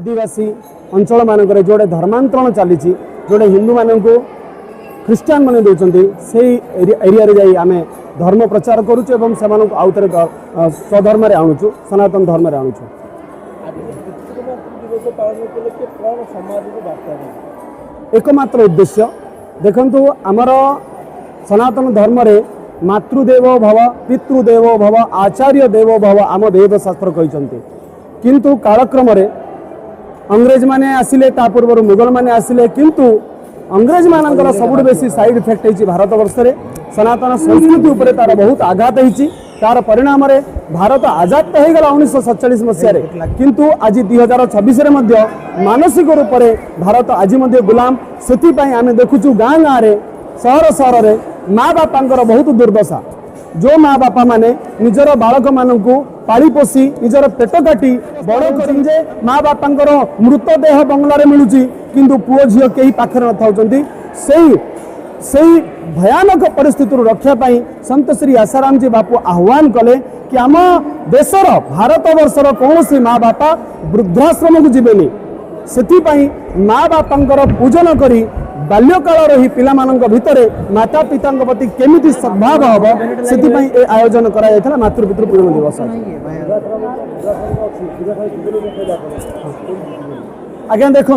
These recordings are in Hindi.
आदिवासी अंचल मानक जोड़े धर्मांतरण चली जोड़े हिंदू मान ख्रीस्टान मैंने दौरान से एरिया रे जाई आमे धर्म प्रचार करुचु एवं से आउ थे स्वधर्म आणुचु सनातन धर्म आणुचु। एकमात्र उद्देश्य देखंतु आमर सनातन धर्म रे मातृदेवो भव पितृदेवो भव आचार्य देवो भव आम वेद शास्त्र कहते किंतु कालक्रम अंग्रेज माने आसिले ता पूर्व मुगल माने आसिले किंतु अंग्रेज मानकर सबुठ बेसी साइड इफेक्ट होती भारत वर्ष में सनातन संस्कृति उपर तार बहुत आघात होती तार परिणाम भारत आजाद तो होगा 1947 मसीह किंतु आज 2026 मानसिक रूप से भारत आज गुलाम से आम देखुचु गाँ गाँव में सहर सहर में माँ बापा बहुत दुर्दशा जो माँ बापा माने निजर बालक मानक पाली पोषी निजर पेट काटी बड़ करे माँ बापा मृतदेह बंगलार मिलूची किंतु पुओ झील कहीं पाखे न था भयानक परिस्थिति रक्षा पाई संत श्री आसाराम जी बापू आह्वान कले कि आम देशर भारत वर्षर कौन सी माँ बापा वृद्धाश्रम को जीवेनि से माँ बापा पूजन करी बाल्यकाल ही पिला भितर माता पिता प्रति केमिति सद्भाव हम से आयोजन करा मातृपितृ पूजन दिवस। आज्ञा देखु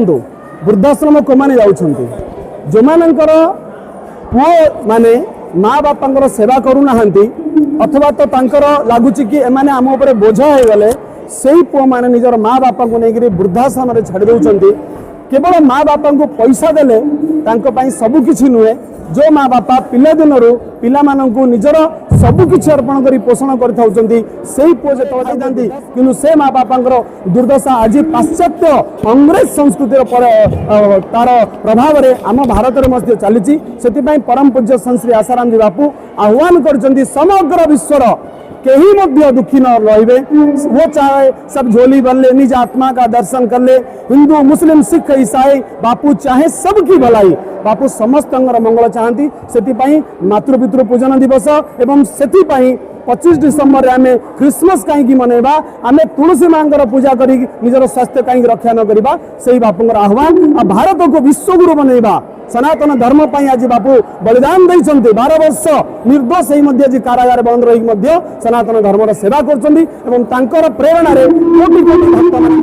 वृद्धाश्रम को माने जाउछंती जो मानकर पुओ माने माँ बापा सेवा करूना अथवा तो तांकर लगुच कि एमाने आम उपर बोझ हो गले से पुओ माने निजर माँ बापा को लेकर वृद्धाश्रम छाड़ी दौरान केवल माँ बापा को पैसा देले सबकिछि नुहे जो माँ बापा पिला दिन पिला निजर सबकिछि अर्पण कर पोषण कर पुओ जो कि से माँ बापा दुर्दशा आज पाश्चात्य अंग्रेज संस्कृति तार प्रभाव में आम भारत में चली परम पूज्य संत श्री आसाराम जी बापू आह्वान कर समग्र विश्वर कहीं मध्य दुखी न रहे वो चाहे सब झोली बन ले निज आत्मा का दर्शन कर ले हिंदू मुस्लिम सिख ईसाई बापू चाहे सबकी भलाई बापू समस्त मंगल चाहती से मातृपितृ पूजन दिवस एवं से 25 डिसेम्बर आम क्रिसमस कहीं मनइबा आम तुलसी माँ पूजा कर निजर स्वास्थ्य कहीं रक्षा न करवा से बापू आह्वान आ भारत को विश्वगुरु बनइबा सनातन धर्म पर आज बापू बलिदान देइछन्ते 12 वर्ष निर्दोष ही कारागार बंद रही सनातन धर्म सेवा कर प्रेरणा कोटि कोटि भक्त मान।